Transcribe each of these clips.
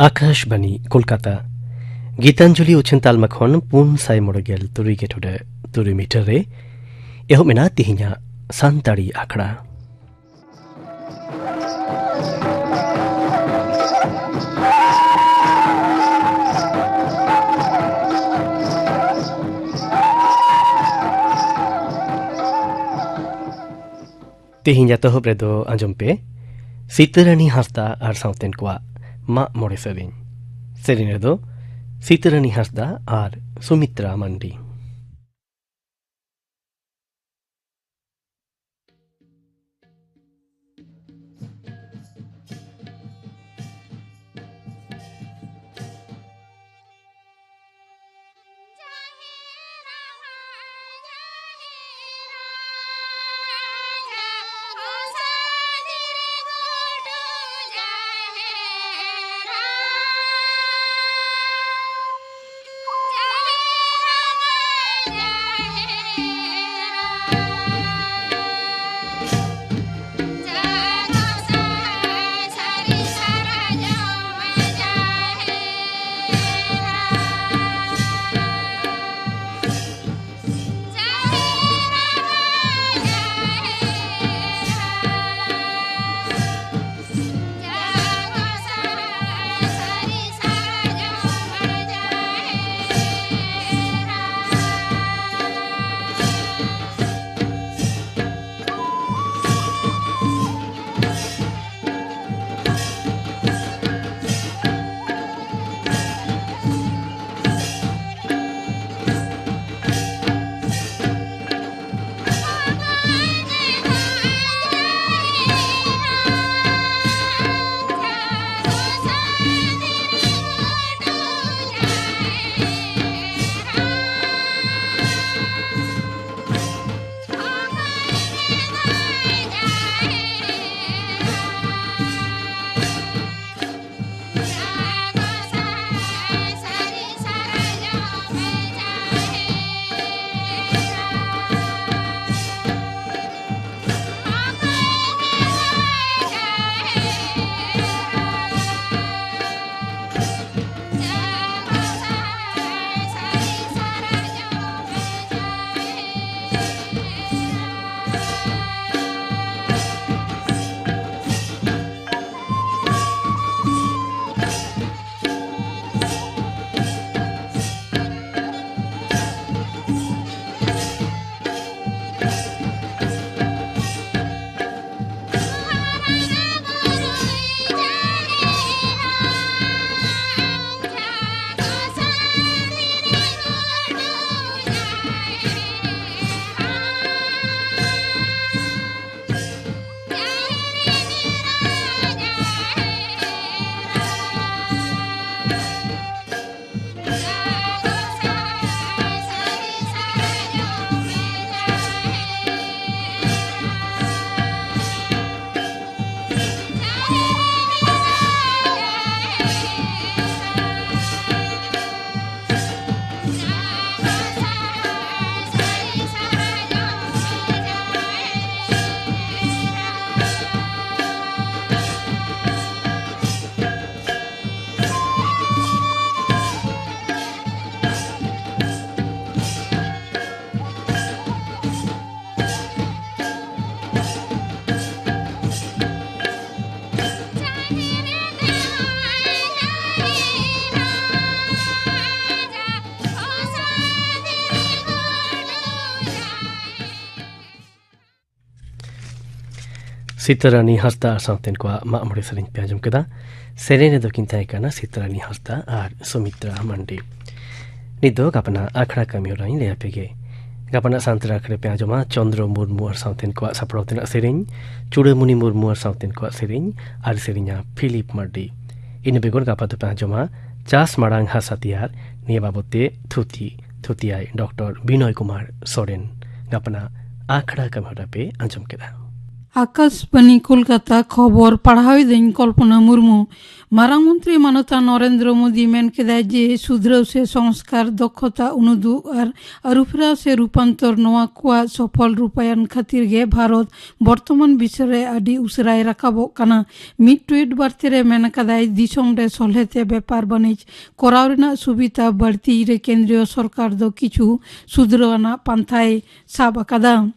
आकाशबानी कोलकाता गीतांजलि उछन तालमा खन पुन साय मोड़गेल तुरी के ठुडे तुरी मीटर रे एहो मेना तिहिnya Santari Akhrha तिहिnya तो ब्रेदो अंजम पे सीतरानी हासदा आर साउतेन कोआ मा मोरे सेरिंग सेरिंग रेदो सीतरानी हासदा आर सुमित्रा मंडी सीतारानी हासदा साउतेन को मा मोरे सेरिंग पे आजम केदा सेरेने दो किन ताय काना सीतारानी हासदा आर सुमित्रा मंडी निदो गापना आखड़ा कमी होराई ले आपेगे गापना सांतरा आखड़े पे आजमा चंद्र मुर्मू आर साउतेन को सपरोतेन सेरिंग चुड़ेमुनि मुर्मू आर साउतेन को सेरिंग आर सेरिंगा फिलिप मंडी इन बेगोर गापा तो पे आजमा चास मारांग हासातियार निये बाबते थुतियाई डॉक्टर विनय कुमार सोरेन गापना आखड़ा कमी होरा पे आजम केदा आकाशबानी कोलकाता खबर पढ़ाई दिन कल्पना मुर्मू। मारांग मंत्री मानता नरेंद्र मोदी मेन केदाय जे सुधराव से संस्कार दक्षता उनुदु और अरुफेरा से रूपांतर नोआ कुआ सफल रूपायन खातिर गे भारत वर्तमान विषय रे आदि उसराय राकाबो काना। मिड ट्वीट बार्ते रे मेन केदाय दिसोम रे सलहेते व्यापार वाणिज्य कराव रेना सुविधा बाड़ती रे केंद्रीय सरकार दो किछु सुधरावना पांथाय साब आकादा।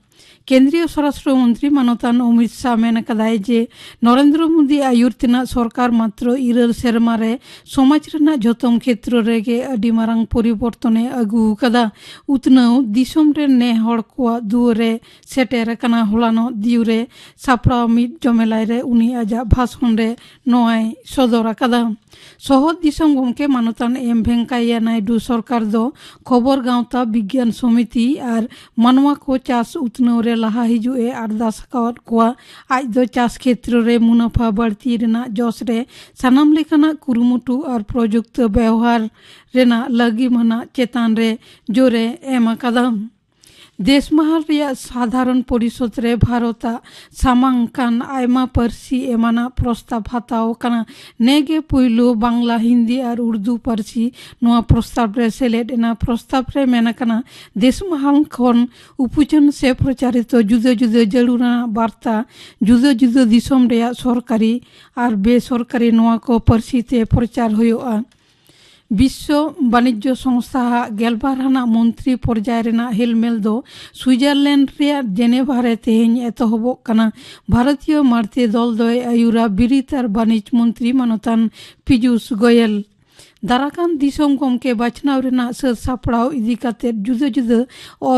केंद्रीय स्वराष्ट्र मंत्री मानतान अमित शाह मेन कदाय जे नरेंद्र मोदी आयुर तना सरकार मात्र 2 सेरमा रे समाज रेना जतम क्षेत्र रेगे अडी मारांग परिवर्तने अगु कदा। उतनाव दिसोम रे ने हड़ को दुरे सेटेर कना होलानो दिउरे सापड़ा मिट जमेलाय रे उनी आजा भाषण रे नोआय सदर कदा। सहद दिसोम गमके मानतान एम वेंकैया नायडू सरकार दो खबर गांवता विज्ञान समिति और मानवा को चास उतनाव रे लाहा हिजुए अरदास कावत कोआ आज दो चास क्षेत्र रे मुनाफा बढ़ती रेना जोश रे सानाम लेखाना कुरुमुटु और प्रयुक्त व्यवहार रेना लगी मना चेतान रे जोरे एम आकादा। देश महल रिया साधारण परिषद रे भारता सामांकान आयमा पारसी एमाना प्रस्ताव हताव कना। नेगे पुइलु बांग्ला हिंदी और उर्दू पारसी नोआ प्रस्ताव रे सेलेद एना प्रस्ताव रे मेना कना। देश महल खन उपचन से प्रचारित जुदे जुदे जरूरा वार्ता जुदे जुदे दिसोम रिया सरकारी और बेसरकारी नोआ को पारसी ते प्रचार होयोआ। विश्व वाणिज्य संस्था गेलबाराना मंत्री पर्याय रेना हेलमेल दो स्विट्जरलैंड रे जेनेवा रे तेहेñ एतहबोग कना। भारतीय मारती दल दय आयुरा बिरित और वाणिज्य मंत्री मानतान पीयूष गोयल दाराकान दिसोम गमके बाछनाव रेना सर सापड़ाव इदी काते जुदे जुदे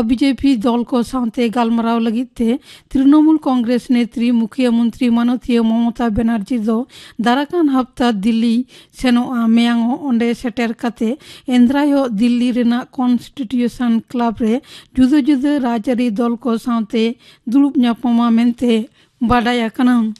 बीजेपी दल को साथे गालमाराव लगिते तृणमूल कांग्रेस नेत्री मुख्यमंत्री मानतीय ममता बनर्जी दो दाराकान हफ्ता दिल्ली सेनोआ मेयांगो ओंडे सेटेर काते एंद्रायो दिल्ली रेना कॉन्स्टिट्यूशन क्लब रे जुदे जुदे राजरी दल को साथे दुड़ुब ᱧᱟᱯᱟᱢᱟ मेनते बाडाय आकना।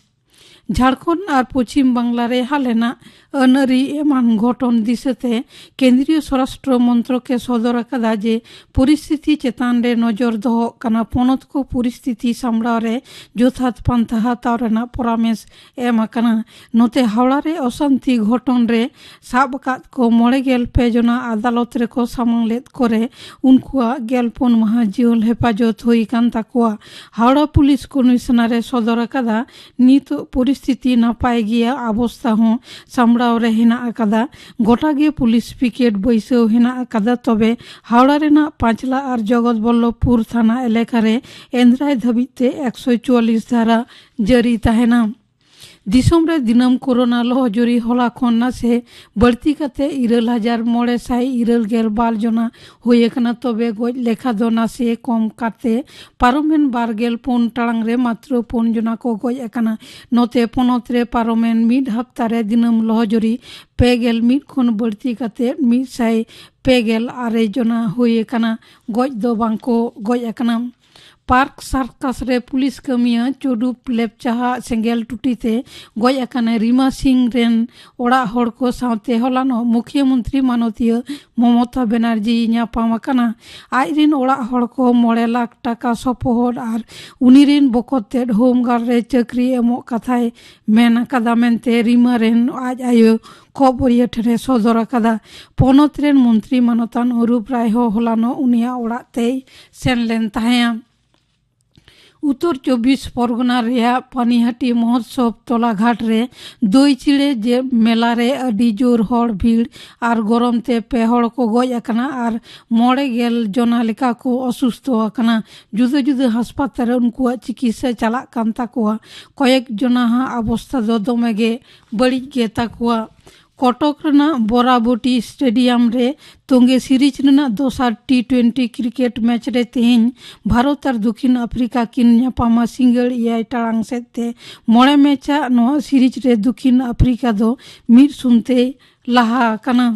झारखंड और पश्चिम बांग्ला रे हालेना अनरी एमान घटन दिशते केंद्रीय स्वराष्ट्र मंत्रक के सदर आकादा जे परिस्थिति चेतान रे नजर दहो कना। पनत को परिस्थिति सामड़ा रे जोथात पांथा हाताव रेना परामर्श एम आकना। नोते हावड़ा रे अशांति घटन रे साब कात को 9 जना अदालत रे को सामांगलेद करे उनकुआ 15 माह जीवन हेफाजत हुई कान ताकुआ। हावड़ा पुलिस कमिश्नर रे सदर आकादा नित परिस्थिति नापाय गिया अवस्था हो सामड़ाव रे हेना आकादा। गोटा गे पुलिस पिकेट बैसाव हेना आकादा। तबे हावड़ा रेना पांचला और जगत बल्लभपुर थाना एलाका रे एंद्राय धाबिते 144 धारा जारी ताहेना। दिसोम रे दिनम कोरोना लहजरी हला खन्ना से बढ़ती काते 2,992 जना होये कना। तबे गज लेखा दो नासे कम काते पारमेन 24 टांग रे मात्र 4 जना को गज एकना। नोते पनत रे पारमेन मिड हफ्ता रे दिनम लहजरी 51 खन बढ़ती काते 152 जना होये कना। गज दो बांको गज एकना। पार्क सार्कास रे पुलिस कमिया चोडुप लेपचाहा सेंगेल टुटीते गज आकाना। रीमा सिंह रेन ओड़ा हड़ को साथे हलानो मुख्यमंत्री मानतीय ममता बनर्जी ᱧᱟᱯᱟᱢ आकाना। आज रेन ओड़ा हड़ को 9 लाख टाका सपोहर और उनी रेन बकते होमगार्ड रे चाकरी एमो कथाय मेन आकादा मेनते रीमा रेन आज आयो खबरिया ठरे सदर आकादा। पनत रेन मंत्री मानतान अरूप राय हो हलानो उनिया ओड़ा ते सेन लेन ताहेया। उत्तर 24 परगना रेया पानीहाटी महोत्सव तोलाघाट रे दई चिड़े जे मेला रे अडी जोर हड़ भीड़ और गरम ते पे हड़ को गज आकना और 9 जना लेका को असुस्थ आकना। जुदे जुदे हासपाताल उनकुआ चिकित्सा चला कान ताकुआ। कयेक जना अवस्था दो दमेगे बड़ी गे ताकुआ। कटक रेना बराबटी स्टेडियम रे तोंगे सीरीज रेना दोसार T20 क्रिकेट मैच रे तेहेñ भारत और दक्षिण अफ्रीका किन ᱧᱟᱯᱟᱢᱟ सिंगल 6 टांग सेते 9 मैचा नोआ सीरीज रे दक्षिण अफ्रीका दो 1-0 ᱞᱟᱦᱟ ᱟᱠᱟᱱᱟ।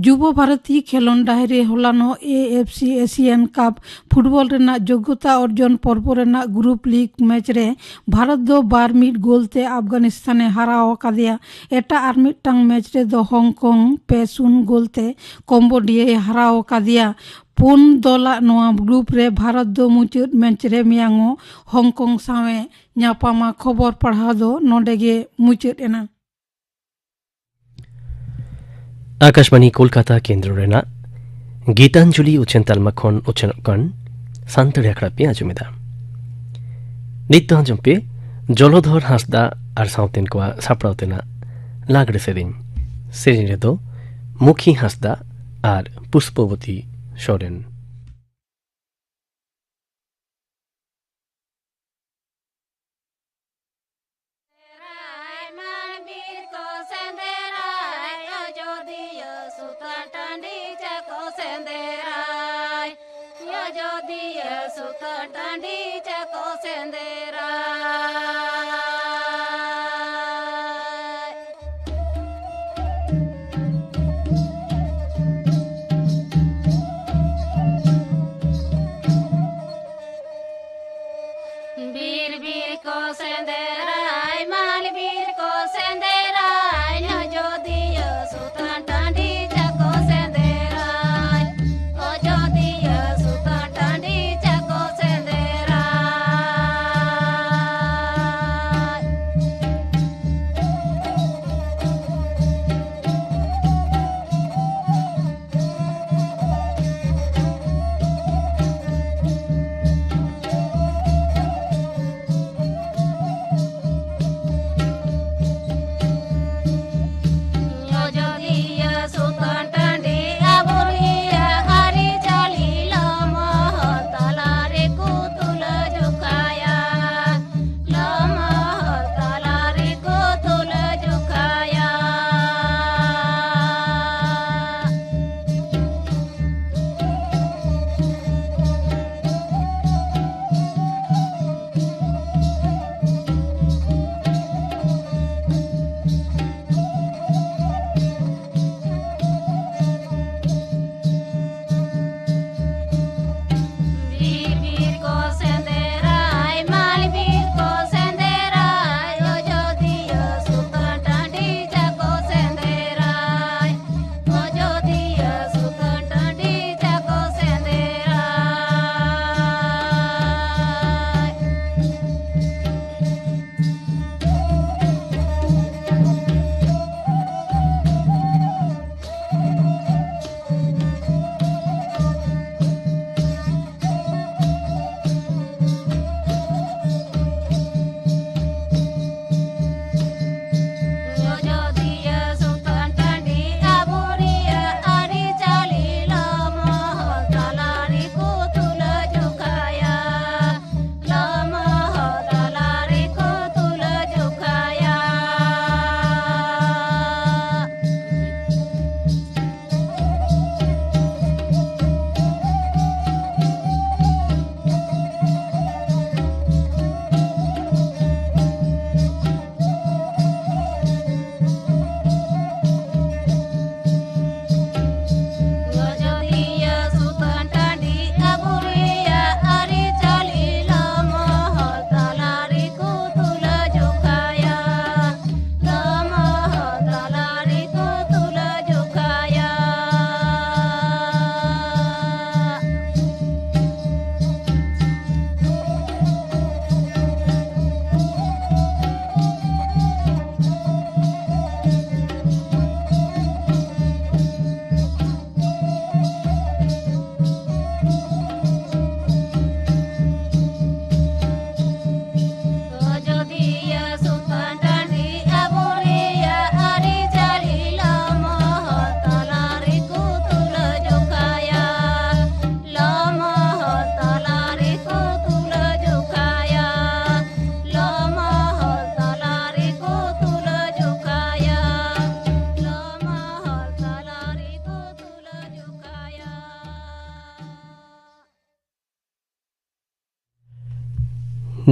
ᱡᱩᱵᱚ ᱵᱷᱟᱨᱚᱛᱤ ᱠᱷᱮᱞᱳᱱ ᱰᱟᱹᱦᱤᱨᱮ ᱦᱚᱞᱟᱱᱚᱜ AFC एशियन कप फुटबॉल ᱨᱮᱱᱟᱜ ᱡᱳᱜᱽᱜᱚᱛᱟ ᱚᱨᱡᱚᱱ ᱯᱚᱨᱵᱚ ᱨᱮᱱᱟᱜ ᱜᱨᱩᱯ ᱞᱤᱜ ᱢᱮᱪ ᱨᱮ ᱵᱷᱟᱨᱚᱛ ᱫᱚ 2-1 ᱜᱳᱞ ᱛᱮ ᱟᱯᱷᱜᱟᱱᱤᱥᱛᱟᱱᱮ ᱦᱟᱨᱟᱣ ᱟᱠᱟᱫᱮᱭᱟ। ᱮᱴᱟᱜ ᱟᱨ ᱢᱤᱫᱴᱟᱝ ᱢᱮᱪ ᱨᱮᱫᱚ ᱦᱚᱝᱠᱚᱝ 2-0 ᱜᱳᱞ ᱛᱮ ᱠᱚᱢᱵᱳᱰᱤᱭᱟᱭ ᱦᱟᱨᱟᱣ ᱟᱠᱟᱫᱮᱭᱟ। 4 ᱫᱚᱞᱟᱜ ᱱᱚᱣᱟ ᱜᱨᱩᱯ ᱨᱮ ᱵᱷᱟᱨᱚᱛ ᱫᱚ ᱢᱩᱪᱟᱹᱫ ᱢᱮᱪ ᱨᱮ ᱢᱮᱭᱟᱝᱚᱜ ᱦᱚᱝᱠᱚᱝ ᱥᱟᱶᱮ ᱧᱟᱯᱟᱢᱟ। ᱠᱷᱚᱵᱚᱨ ᱯᱟᱲᱦᱟᱣ ᱫᱚ ᱱᱚᱰᱮ ᱜᱮ ᱢᱩᱪᱟᱹᱫ ᱮᱱᱟ। आकाशबाणी कोलकाता केंद्र रेना गीतांजलि उछन तालमा खन उछनकन सानताड़ी आखड़ा पे आंजोमेदा नित आंजोम पे जलधर हांसदा और सावतेन को सापड़ावतेना लागड़े सेरें सेरें रेदो मुखी हांसदा और पुष्पवती सोरेन।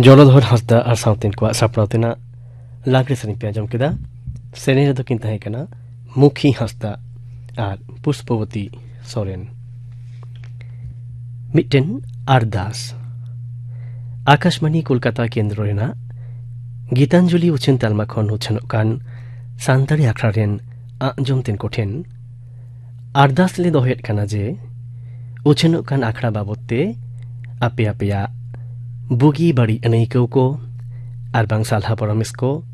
जलधर हांसदा और सावतेन को सापड़ावतेना लागरे सेरें पे आंजम केदा। सेरें रेदो किन ताहें कना मुखी हंसदा और पुष्पवती सोरेन। मिट्टन अरदास आकाशबाणी कोलकाता केंद्र रेना गीतांजलि उछन तालमा खन उछनोग कान सानताड़ी आखड़ा रेन आंजम तेन कोठेन अरदास ले दोहेट काना जे उछनोग कान आखड़ा बाबते आपे आपेया बुगी बड़ी अनैकौ को आरबांग सालहा परमेश को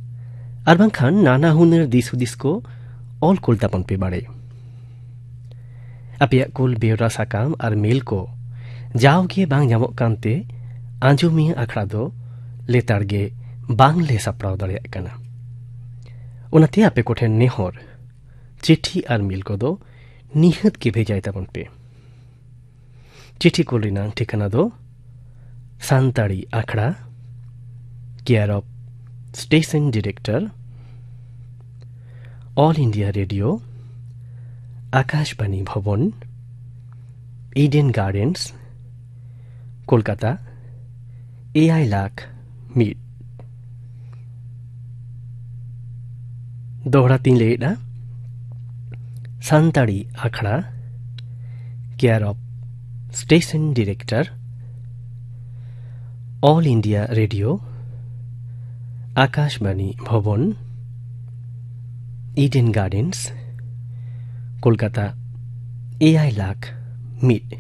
आरबांग खान नाना हुनर दिस हुदिस को ऑल कुलतापन पे बाड़े आपेया कुल बेवरा साकाम और मेल को जाओगे बांग ᱧᱟᱢᱚᱜ कानते आंजोमिया अखड़ा दो लेतारगे बांग ले सापड़ाव दाड़ेयाग काना। उनाते आपे कोठेन नेहर चिट्ठी और मेल को दो निहत के भेजाय ताबन पे। चिट्ठी कोल रिनांग ठिकाना दो Santali Akhra care of station director All India Radio Akashvani Bhavan Eden Gardens Kolkata AI लाख मीट दोहरा तीन लेना Santali Akhra care of station director All India Radio Akashvani Bhavan Eden Gardens Kolkata AI लाख मीट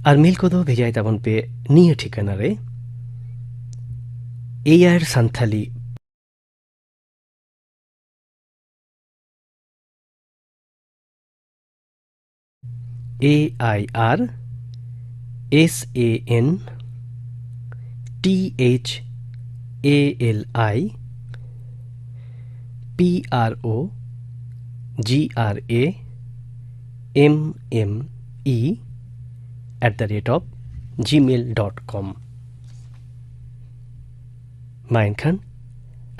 और मेल को दो भेजाय ताबन पे निये ठिकाना रे AR Santhali AIR SANTHALI PROGRAMME@gmail.com माइन खान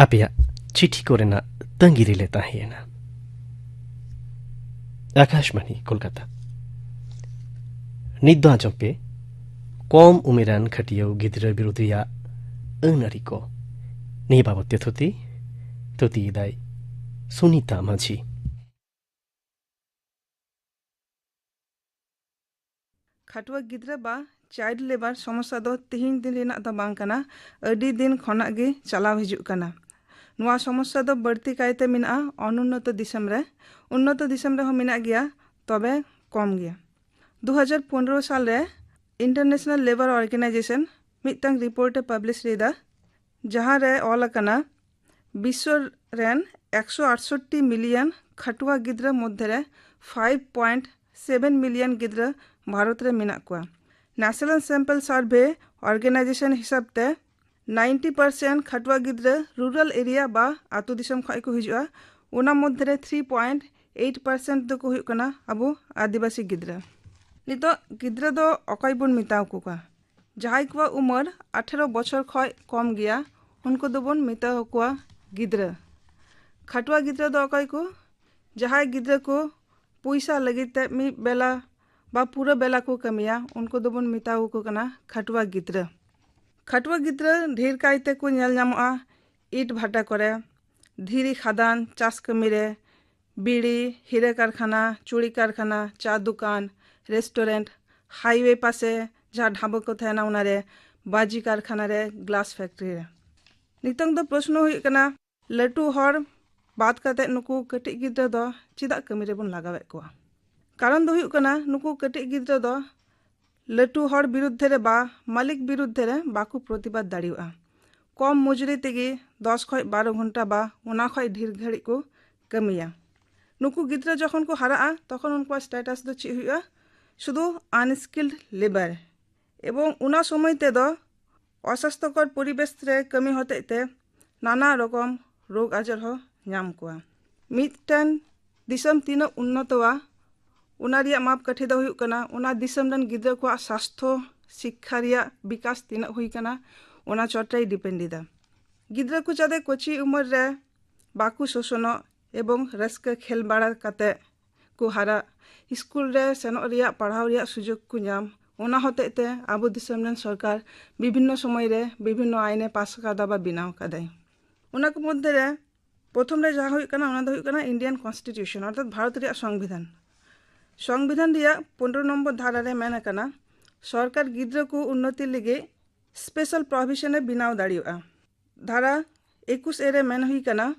आपेया चिट्ठी को रेना तंगिरी लेता है ना। आकाशबाणी कोलकाता निद्दो आंजम पे कम उमेरान खटियो गिद्रा बिरुदिया अनारी को नि बाबते थुती थुती दाई सुनीता माझी खाटुआ गिद्रा बा चाइल्ड लेबर समस्या दो तिहिन दिन रेना दा बांग काना अडी दिन खना गे चलाव हिजुग काना। नुआ समस्या दो बढ़ती कायते मिना अनुन्नत दिसम रे उन्नत दिसम रे हो मिना गया तबे कम गया। 2015 साल रे international labour organisation meeting report publish रेदा जहां रे ऑल काना विश्व रेन 168 मिलियन खाटुआ गिद्रा मध्य रे 5.7 मिलियन गिद्रा भारत रे मिना कुआ। नेशनल सैंपल सर्वे ऑर्गेनाइजेशन हिसाब ते 90% खाटुआ गिद्रा रूरल एरिया बा आतु दिसम खय को हिजुआ उना मध्य रे 3.8% दो को हुयु कना अबो आदिवासी गिद्रा। नितो गिद्रा दो अकय बन मिताव को का जहाय को उमर 18 बछर खय कम गया उनको दो बन मिताव को गिद्रा। खाटुआ गिद्रा दो अकय को जहाय गिद्रा को पैसा लगिते मी बेला बा पूरा बेला को कमिया उनको दो बन मिताव को कना खाटुआ गिद्रा। खाटुआ गिद्रा ढेर कायते को नेल नामआ ईट भाटा करे धीरी खादान चास कमी रे बीड़ी हीरे कारखाना चूड़ी कारखाना चा दुकान रेस्टोरेंट हाईवे पासे जहाँ ढाबा को थेना उनारे बाजी कारखाना रे ग्लास फैक्ट्री रे। नितंग दो प्रश्न हुई कना लटू हर बात करते नुकु कटिक गिद्रा दो चिदा कमी रे बन लगावे को कारण दो हुई कना नुकु कटिक गिद्रा दो लटू हर विरुद्ध रे बा मालिक विरुद्ध रे बाकु प्रतिबाद दाड़ियोआ कम मजुरी तेगी 10 खय 12 घंटा बा उना खय ढेर घड़ी को कमिया। नुकु गिद्रा जखन को हारा तखन उनको स्टेटस दो ची हुआ शुधु अनस्किल्ड लेबर एवं उना समय ते दो अस्वास्थ्यकर परिवेश रे कमी होते ते नाना रकम रोग आजार हो नाम कुआ। मिटन दिसम तीन उन्नतवा उना रिया माप कठे दो हुयु कना उना दिसम रन गिद्रा को स्वास्थ्य शिक्षा रिया विकास तीन हुई कना उना चोटाई डिपेंडिदा। गिद्रा को जादे कोची उमर रे बाकु शोषण एवं रस्का खेल बाड़ा काते को हारा स्कूल रे सेनो रिया पढ़ाव रिया सुजोग को नाम उना होते ते आबो दिसम रन सरकार विभिन्न समय रे विभिन्न आईने पास कादा बा बिनाव कादाय। उना को मध्य रे प्रथम रे जहाँ हुई कना ओना दो हुई कना इंडियन कॉन्स्टिट्यूशन अर्थात भारत रिया संविधान। संविधान रिया 15 नंबर धारा रे मेन कना सरकार गिद्रा को उन्नति लगे स्पेशल प्रोविजन बनाव दाड़ियोगा। धारा 21 रे मेन हुई कना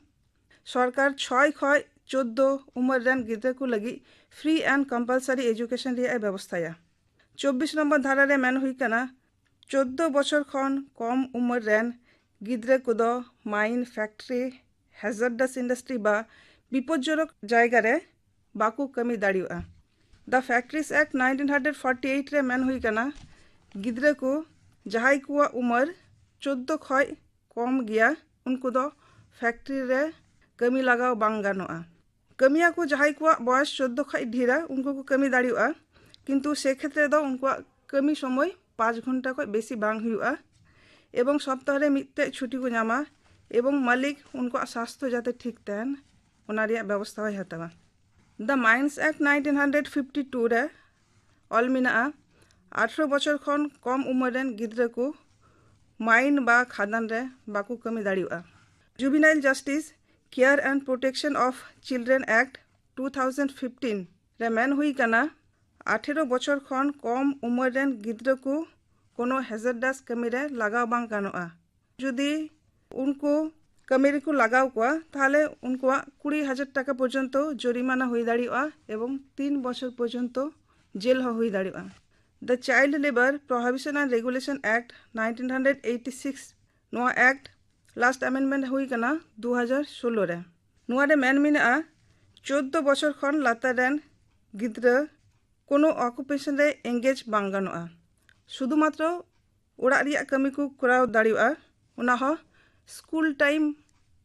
सरकार 6 खय 14 उमर रेन गिद्रा को लगी फ्री एंड कंपलसरी एजुकेशन रिया व्यवस्थाया। 24 नंबर धारा रे मेन हुई कना 14 बछर खन कम उमर रेन गिद्रा को दो माइन फैक्ट्री हैजार्डास इंडस्ट्री बा विपज्जनक जायगा रे बाकू कमी दाड़ियोगा। द फैक्ट्रीज एक्ट 1948 रे मेन हुई कना गिद्रा को जहाई को उमर 14 खय कम गया उनको दो फैक्ट्री रे कमी लगाव बांग गानोआ। कमिया को जहाई को बयस 14 खय ढेरा उनको को कमी दाड़ियोगा किंतु से क्षेत्र दो उनको कमी समय 5 घंटा खय बेसी बांग हुआ एवं सप्ताह रे मित्ते छुट्टी को नामा एवं मालिक उनको स्वास्थ्य जाते ठीक तहन ओना रिया व्यवस्था है हतवा। द माइंस एक्ट 1952 रे ऑल मिना 18 बछर खन कम उमर रेन गिद्रा को माइन बा खादान रे बाकू कमी दाड़ियोगा। Juvenile justice care and protection of children act 2015 रे मेन हुई कना 18 बछर खन कम उमर रेन गिद्रा को कोनो हैजार्डास कमी रे लगाव बांग गानोआ। जुदी उनको कमी को लगाव को ताहले उनको 20,000 टाका पर्यंत जरिमाना हुई दाड़ियोगा एवं 3 बछर पर्यंत जेल हुई दाड़ियोगा। The child labour prohibition and regulation act 1986 नोआ एक्ट लास्ट अमेंडमेंट हुई कना 2016 रे। नोआ रे मेन मिना 14 बछर खन लातार रेन गिद्रा कोनो ऑक्युपेशन रे एंगेज बांग गानोआ। शुधुमात्र ओड़ा रिया कमी को कराव दाड़ियोगा ओना हो स्कूल टाइम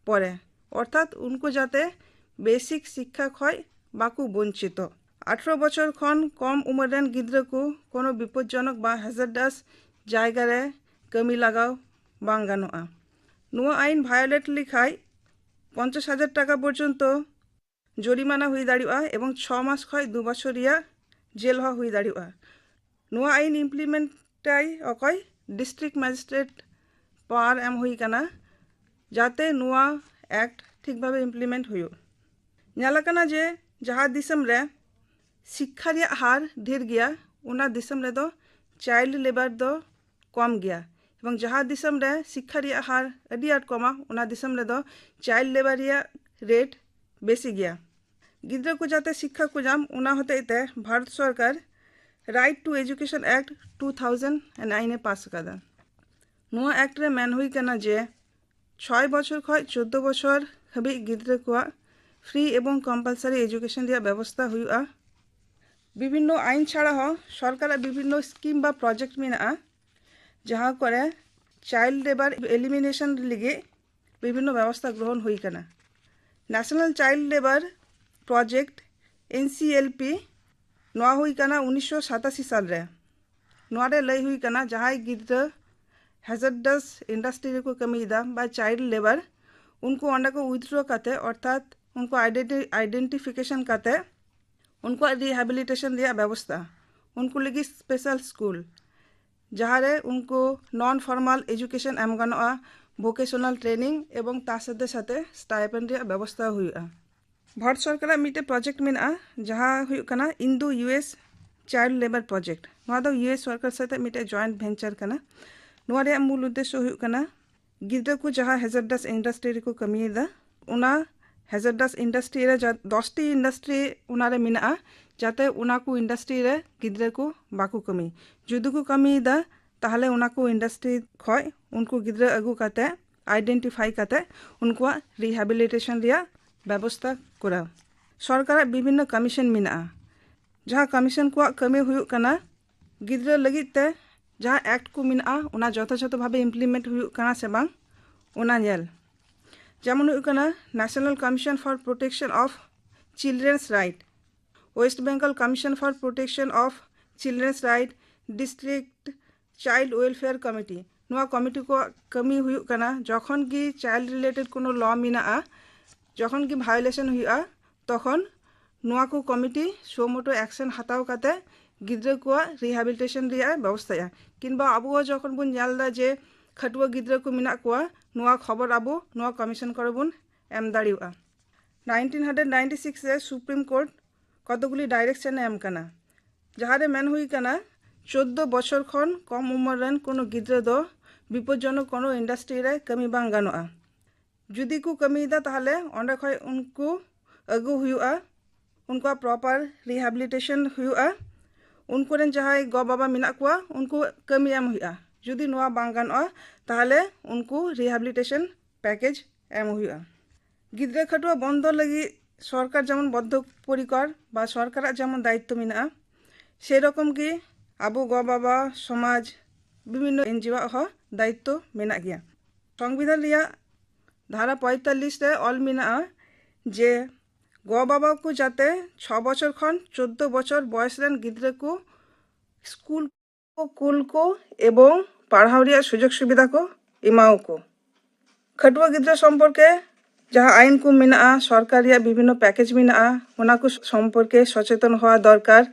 परे अर्थात उनको जाते बेसिक शिक्षा खय बाकू वंचित। 18 बछर खन कम उमर रेन गिद्रा को कोनो विपज्जनक बा हैजार्डास जायगा रे कमी लगाव बांग गानोआ। नुआ आईन भायोलेट लिखाय 50,000 टाका पर्यंत जरिमाना हुई दाड़ियोगा एवं 6 मास खय 2 बछर रिया जेल हुई दाड़ियोगा। नुआ आईन इम्प्लीमेंटाई अकय डिस्ट्रिक्ट मैजिस्ट्रेट पावर एम हुई कना जाते नुआ एक्ट ठीक भावे इम्प्लीमेंट हुई। नालाकना जे जहाँ दिसम रे शिक्षा रिया हार ढेर गया उना दिसम रे दो चाइल्ड लेबर दो कम गया एवं जहाँ दिसम रे शिक्षा रिया हार अडी आट कमा उना दिसम रे दो चाइल्ड लेबर रिया रेट बेसी गया। गिद्रा को जाते शिक्षा को जाम उना होते इते भारत सरकार राइट टू एजुकेशन एक्ट 2009 ए पास कदा। नुआ एक्ट रे मेन हुई कना जे 6 बछर खय 14 बछर हाबी गिद्रा को फ्री एवं कंपलसरी एजुकेशन दिया व्यवस्था हुआ। विभिन्न आईन छाड़ा हो सरकार विभिन्न स्कीम बा प्रोजेक्ट मेना जहाँ करे चाइल्ड लेबर एलिमिनेशन लगे विभिन्न व्यवस्था ग्रहण हुई कना। National child labour project NCLP नोआ हुई कना 1987 साल रे। नोआ रे लई हुई कना जहाँ गिद्रा हैजार्डास इंडस्ट्री को कमीदा बा चाइल्ड लेबर उनको अंडा को विथड्रॉ करते अर्थात उनको आइडेंटिफिकेशन करते उनको रिहेबिलिटेशन दिया व्यवस्था उनको लगी स्पेशल स्कूल जहाँ रे उनको नॉन फॉर्मल एजुकेशन एम गानोआ वोकेशनल ट्रेनिंग एवं ता साथे साथे स्टाइपेंड दिया व्यवस्था हुआ। भारत सरकार मिटे प्रोजेक्ट मेना जहाँ हुई कना Indo US child labour project नोआ दो US सरकार साथे मिटे जॉइंट वेंचर कना। नोआ रे मूल उद्देश्य हुई कना गिद्रा को जहाँ हैजार्डास इंडस्ट्री को कमीदा उना हैजार्डास इंडस्ट्री रे 10टी इंडस्ट्री उना रे मिना जाते उना को इंडस्ट्री रे गिद्रा को बाकू कमी जुदू को कमीदा ताहले उना को इंडस्ट्री खय उनको गिद्रा अगू काते आइडेंटिफाई काते उनको रिहेबिलिटेशन दिया व्यवस्था करा। सरकार विभिन्न कमीशन मिना जहाँ कमीशन को कमी हुई कना गिद्रा लगित ते जहाँ एक्ट को मिना उना यथायथ भावे इम्प्लीमेंट हुई कना से बांग उना नेल जेमन हुई कना National Commission for Protection of Children's Right West Bengal Commission for Protection of Children's Right District Child Welfare Committee नोआ कमिटी को कमी हुई कना जखन की चाइल्ड रिलेटेड कोनो लॉ मिना जखन की भायोलेशन हुआ तखन नोआ को कमिटी सोमोटो एक्शन हताव काते गिद्रा को रिहेबिलिटेशन दिया व्यवस्था किंबा अब जखन बन जे खटुआ गिद्रा को मिना को नोआ खबर अब नोआ कमीशन करबन ᱮᱢ ᱫᱟᱲᱮᱭᱟᱜᱼᱟ। 1996 ᱨᱮ ᱥᱩᱯᱨᱤᱢ ᱠᱳর্ট কতগুলি ডাইরেকশন এম কানা যাহারে মেন হুই কানা 14 বছর খন কম উমর রেন কোনো গিদ্রা দো বিপজ্জনক কোনো ইন্ডাস্ট্রি রে কামি বাং গানোआ जुदी को कमीदा ताहले ओंडे खय उनको अगु हुआ उनको प्रॉपर रिहैबिलिटेशन हुआ उनको रेन जहाय गो बाबा मिना कुआ उनको कमी एम हुआ जुदी नोआ बांग गानोआ ताहले उनको रिहैबिलिटेशन पैकेज एम हुआ गिद्रा खटुआ बंद लगी सरकार जेमन बद्धपरिकर बा सरकार जेमन दायित्व मिना सेई रकम की आबो गो बाबा समाज विभिन्न एनजिओ ह दायित्व मेना गया संविधान रिया धारा 45 रे ऑल मिना जे गो बाबा को जाते 6 बছর खन 14 বছর बयस रेन गिद्रा को स्कूल को कुल को एवं पढ़ाव रिया सुजोग सुविधा को इमाओ को खटुआ गिद्रा सम्पर्के जहाँ आईन को मिना सरकार रिया विभिन्न पैकेज मिना ओना को सम्पर्के सचेतन हवा दरकार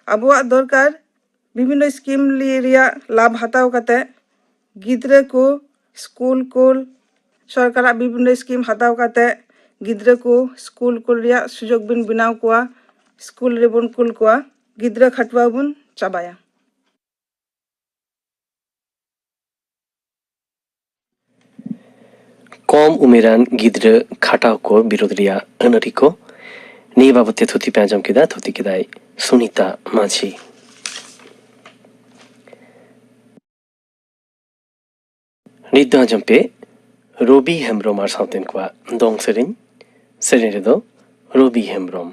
आबुआ दरकार विभिन्न स्कीम रिया लाभ हाताव कते गिद्रा को स्कूल कुल सरकार विभिन्न स्कीम हाताव काते गिद्रा को स्कूल कुल रिया सुजोग बिन बिनाव कुआ स्कूल रेबन कुल कुआ गिद्रा खटुआ बुन चाबाया कम उमेरान गिद्रा खटाव को विरोध रिया अनरी को नी बाबते थुती पे आंजम केदा थुती केदाय सुनीता माझी निद आंजम पे रबि हेम्ब्रम आर सावतेन को दंग सेरें सेरें रे दो रबि हेम्ब्रम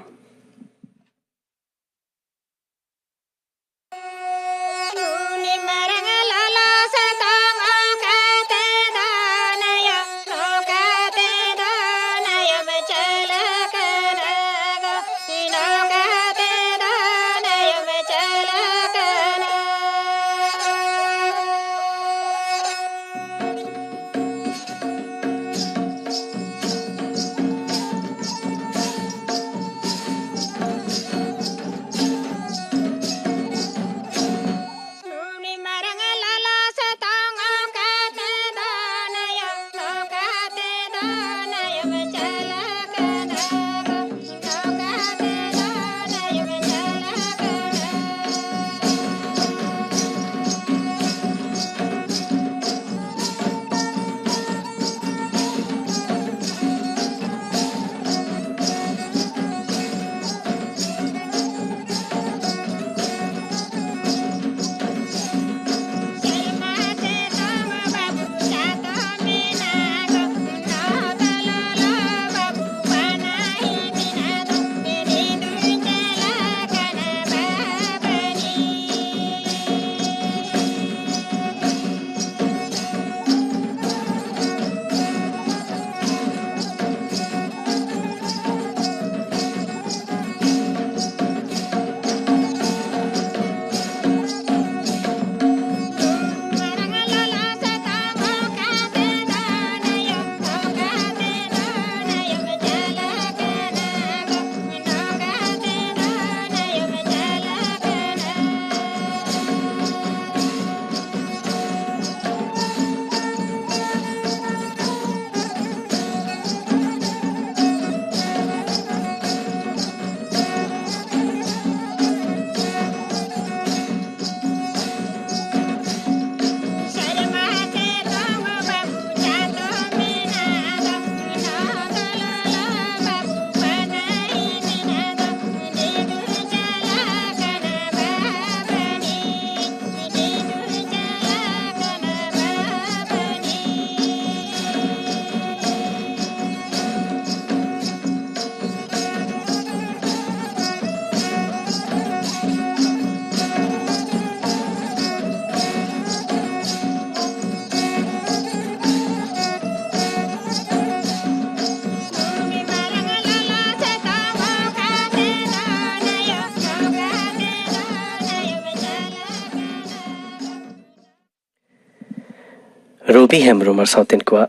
रबि हेम्ब्रम और सावतेन को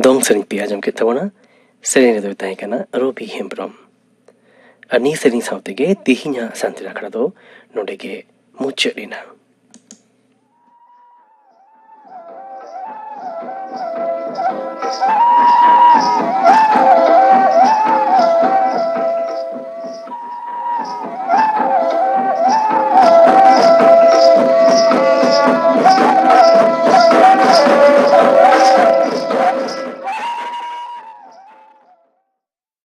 दंग सेरें पे आंजम के तबना सेरें रे दो ताहे कना रबि हेम्ब्रम अनि सेरें सावते गे तिहिना सान्ताली आखड़ा दो नोडे गे मुचेरिना